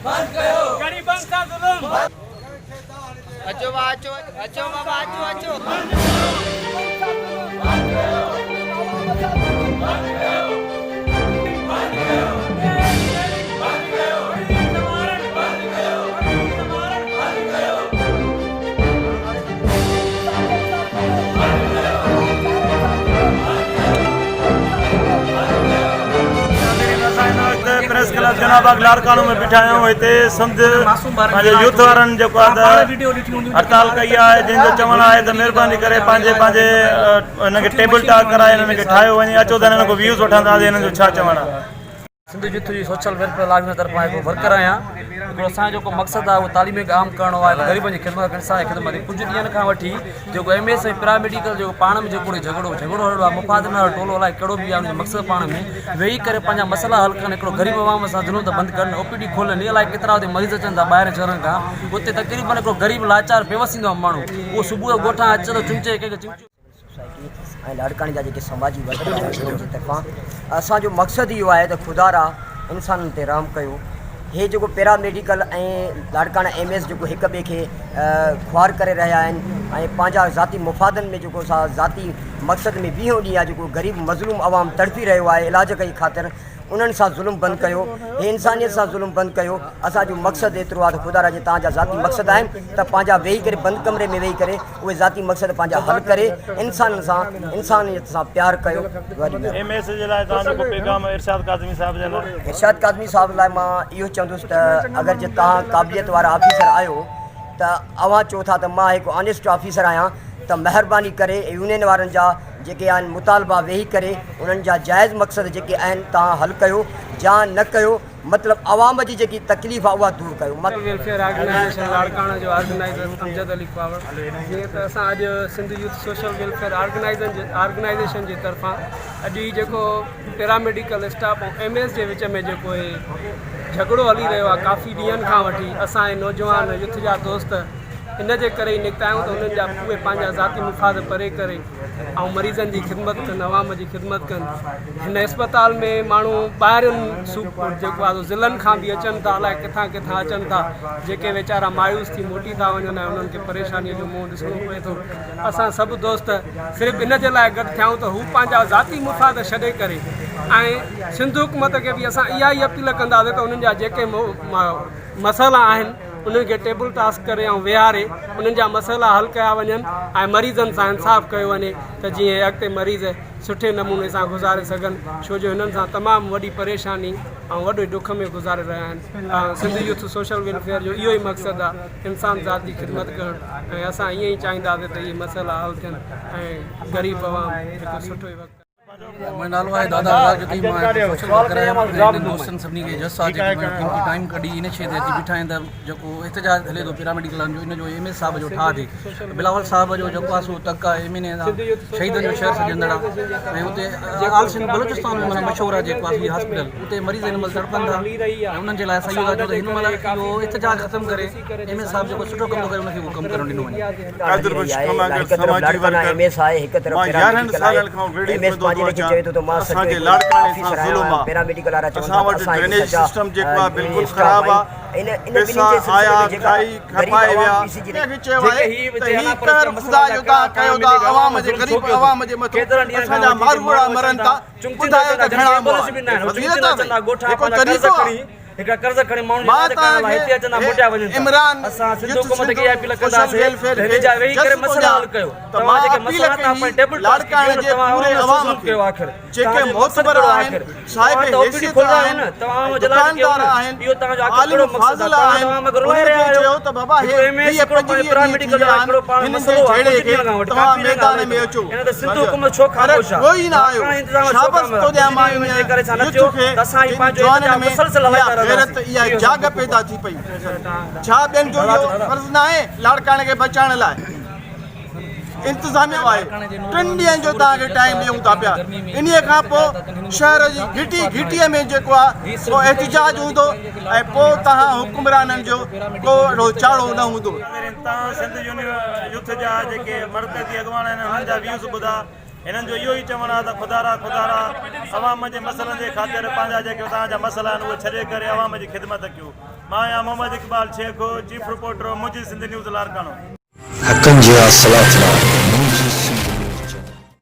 गरीबन सा जुल्म अचो बाबा अचो बाबा अचो प्रेस क्लब जनाबाग लाड़कानो में बीठा आहियूं। हिते सिंध पंहिंजे यूथ वारनि जेको आहे हड़ताल कई आहे, जंहिंजो चवणु आहे त महिरबानी करे पंहिंजे हिनखे टेबल टॉक कराए हिननि खे ठाहियो वञे। अचो त हिननि खां व्यूज़ वठंदासीं हिननि जो छा चवणु आहे। सिंध यूथ जी सोशल वेलफेयर लाइफ तरफ़ां हिकु वर्कर आहियां। हिकिड़ो असांजो जेको मक़सदु आहे उहो तालीम खे आम करणो आहे, ग़रीबनि जी ख़िदमत इंसान जी ख़िदमत। कुझु ॾींहंनि खां वठी जेको MS ऐं पैरामेडिकल जेको पाण में जेको झगड़ो हलियो आहे, मुफ़ाद वारो टोलो अलाए कहिड़ो बि आहे, उनजो मक़सदु पाण में वेही करे पंहिंजा मसइला हल कनि, हिकिड़ो ग़रीब आवाम सां जुल्म त बंदि कनि, OPD खोलनि। अलाए केतिरा हुते मरीज़ अचनि था ॿाहिरि शहरनि खां, उते तक़रीबन हिकिड़ो ग़रीब लाचार बेवस ईंदो आहे माण्हू, उहो सुबुह जो ॻोठां अचे थो चुंचे कंहिंखे चिमचो ऐं लाड़काणे जा जेके समाजी वर्कर आहिनि उनजी तरफ़ां असांजो मक़सदु इहो आहे त ख़ुदा इंसाननि ते रहम कयो। हे जेको पैरामेडिकल ऐं लाड़काणा MS जेको हिक ॿिए खे ख़्वार करे रहिया आहिनि ऐं पंहिंजा ज़ाती मुफ़ादनि में जेको असां ज़ाती मक़सद में 20 ॾींहं आहे जेको ग़रीब मज़लूम आवाम तड़पी रहियो आहे इलाज कई ख़ातिर, उन्हनि सां ज़ुल्म बंदि कयो, हे इंसानियत सां ज़ुल्म बंदि कयो। असांजो मक़सदु एतिरो आहे त ख़ुदा जे तव्हांजा ज़ाती मक़सद आहिनि त पंहिंजा वेही करे बंदि कमरे में वेही करे उहे ज़ाती मक़सद पंहिंजा हल करे इंसाननि सां इंसानियत सां प्यार कयो। MS जे लाइ तव्हांजो को पैगाम इरशाद काज़मी साहब जे लाइ? इरशाद काज़मी साहब लाइ मां इहो चवंदुसि त अगरि जे तव्हां क़ाबिलियत वारा ऑफिसर आहियो त अव्हां चओ था त मां हिकु ऑनेस्ट ऑफिसर आहियां, त महिरबानी करे यूनियन वारनि जा जेके आहिनि मुतालबा वेही करे उन्हनि जा जाइज़ मक़सद जेके आहिनि तव्हां हल कयो, जा न कयो मतिलबु आवाम जी जेकी तकलीफ़ आहे उहा दूर कयो। वेलफेयर ऑर्गेनाइजेशन लाड़काणा जो ऑर्गेनाइज़र अमजद अली पावर। जीअं त असां अॼु Sindh youth social welfare organisation जे तरफ़ां अॼु ही जेको पैरामेडिकल स्टाफ ऐं MS जे विच में जेको झगड़ो हली रहियो आहे काफ़ी ॾींहंनि खां वठी, असांजे नौजवान यूथ जा दोस्त इन जे करे ई निकिता आहियूं त उन्हनि जा उहे पंहिंजा ज़ाती मुफ़ाद परे करे ऐं मरीज़नि जी ख़िदमत कनि, आवाम जी ख़िदमत कनि। हिन अस्पताल में माण्हू ॿाहिरियुनि जेको आहे ज़िलनि खां बि अचनि था, अलाए किथां किथां अचनि था, जेके वीचारा मायूस थी मोटी था वञनि ऐं उन्हनि खे परेशानीअ जो मुंहुं ॾिसणो पए थो। असां सभु दोस्त सिर्फ़ु इन जे लाइ गॾु थियूं त हू पंहिंजा ज़ाती मुफ़ाद छॾे करे ऐं सिंध हुकूमत खे बि असां इहा ई अपील कंदासीं त उन्हनि जा जेके मसइला आहिनि उन्हनि खे टेबल टास्क करे ऐं विहारे उन्हनि जा मसइला हल कया वञनि ऐं मरीज़नि सां इंसाफ़ कयो वञे त जीअं अॻिते मरीज़ सुठे नमूने सां गुज़ारे सघनि, छो जो हिननि सां तमामु वॾी परेशानी ऐं वॾे दुख में गुज़ारे रहिया आहिनि। सिंध यूथ सोशल वेलफेयर जो इहो ई मक़सदु आहे इंसान ज़ात जी ख़िदमत करणु, ऐं असां ईअं ई चाहींदासीं त इहे मसइला हल थियनि ऐं ग़रीब आवाम हिकु सुठो वक़्तु। मुंहिंजो नालो आहे दादा राजती, मां सोशल वर्कर आहियां। दोस्तनि सभिनी खे जस आहे जेको क़ीमती टाइम कढी इन शइ ते अची बीठा आहिनि त जेको एहतजाज हले थो पैरामेडिकल जो, इन जो MS साहब जो ठाह थिए, बिलावल साहब जो जेको आहे सो तक आहे MNA शहीदनि जो शहर सजंदड़ आहे ऐं हुते आल सिंध बलोचिस्तान में माना मशहूरु आहे जेको आहे हॉस्पिटल, उते मरीज़ हिन महिल तड़पनि था ऐं उन्हनि जे लाइ असां इहो था चऊं त हिन महिल इहो एहतजाज ख़तमु करे MS साहब जेको सुठो कमु थो करे उनखे उहो कमु करणु ॾिनो वञे। असांजे लाड़काणे सां ज़ुल्म आहे, असां वटि ड्रेनेज सिस्टम जेको आहे बिल्कुलु ख़राबु आहे, पैसा आया खाई खपाए विया, कंहिंखे चयो आहे त ही कर ख़ुदा जो तव्हां कयो था अवाम जे ग़रीब अवाम जे मथां, असांजा मारूड़ा मरनि था, ॿुधायो त घणा हिकिड़ा कर्ज़ खणी माण्हू हिते अचंदा मोटिया वञनि। इमरान असां सिंध हुकूमत खे इहा अपील कंदासीं हिन जा वेही करे मसइला हल कयो, तव्हां जेके मसइला था पंहिंजे टेबल लाड़काणे जे पूरे अवाम कयो आख़िर जेके मोहतबर आहिनि, साहिब हैसियत आहिनि, दुकानदार आहिनि, इहो तव्हांजो आलिम फाज़िल आहिनि, उन्हनि खे चयो त बाबा हे पैरामेडिकल जो हिकिड़ो पाण मसइलो तव्हां मैदान में अचो, इन त सिंध हुकूमत छो ख़ामोश आहे? कोई न आयो शाबाश तो ॾियां मां इन करे यूथ खे असां ई पंहिंजो मुसलसल हलाईंदा गैरत इहा जाग पैदा थी पई। छा ॿियनि जो इहो फर्ज़ न आहे लाड़काणे खे बचाइण लाइ? इंतज़ामिया आहे, 3 ॾींहंनि जो तव्हांखे टाइम ॾियूं था पिया, इन खां पोइ शहर जी घिटीअ में जेको आहे उहो एहतिजाज हूंदो ऐं पोइ तव्हां हुकुमराननि जो को चाड़ो न हूंदो। तव्हां सिंध यूथ जा जेके मर्कज़ी अॻवान आहिनि हुननि जा व्यूज़ ॿुधा, हिननि जो इहो ई चवणु आहे त ख़ुदारा अवाम जे मसइलनि जे ख़ातिर पंहिंजा जेके तव्हांजा मसइला आहिनि उहे छॾे करे अवाम जी ख़िदमत कयो। मां आहियां मोहम्मद इकबाल शेख चीफ रिपोर्टर मुंहिंजी सिंध न्यूज़ लारकाणो हकनि जी सलाह